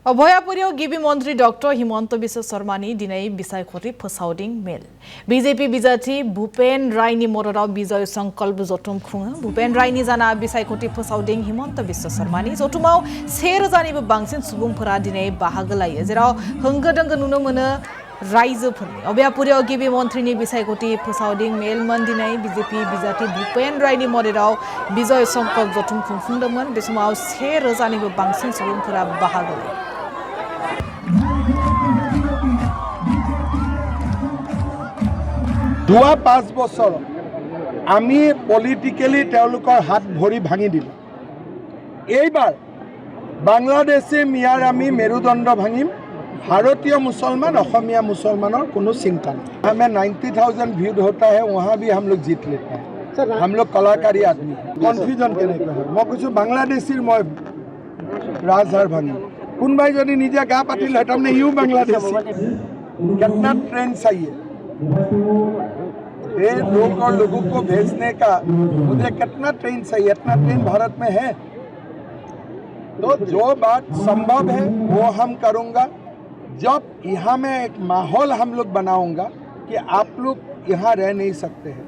अभयापुरीयाव गिबि मन्त्री डॉक्टर हिमंत बिश्व शर्मानि दिनै बिसायख'थि फोसावदिं मेल बीजेपी बिजाथि भूपेन रायनि मददाव विजय संकल्प जथुम खुङो भूपेन रायनि जाना बिसायख'थि फोसावदिं हिमंत बिश्व शर्मानि जथुमाव 1000निबो बांसिन सुबुंफोरा दिनै बाहागो लायो जेराव होंगो दोंगो नुनो मोनो रायजोफोरनि अभयापुरीयाव गिबि मन्त्रिनि बिसायख'थि फोसावदिं मेलमोन दिनै बीजेपी बिजाथि भूपेन रायनि मददाव विजय संकल्प जथुम खुंफुंदोंमोन बे समाव 1000निबो बांसिन सुबुंफोरा बाहागो लायो। যোৱা 5 বছৰ আমি পলিটিক্যালি তেওঁলোকৰ হাত ভৰি ভাঙি দিলোঁ। এইবাৰ বাংলাদেশী মিয়াৰ আমি মেৰুদণ্ড ভাঙিম। भारतीय मुसलमान असमिया मुसलमानों कोनो चिंता नहीं। हमें 90,000 व्यूड होता है वहाँ भी हम लोग जीत लेते हैं। हम लोग कलाकारी आदमी कन्फ्यूजन के मैं कुछ बांग्लादेशी मैं राजहार भांगी कौन भाई जो निजे गा पातिल है तमने यू बांग्लादेशी कितना ट्रेन चाहिए ये लोगों को भेजने का मुझे कितना ट्रेन चाहिए इतना ट्रेन भारत में है तो जो बात संभव है वो हम करूँगा। जब यहाँ में एक माहौल हम लोग बनाऊंगा कि आप लोग यहाँ रह नहीं सकते हैं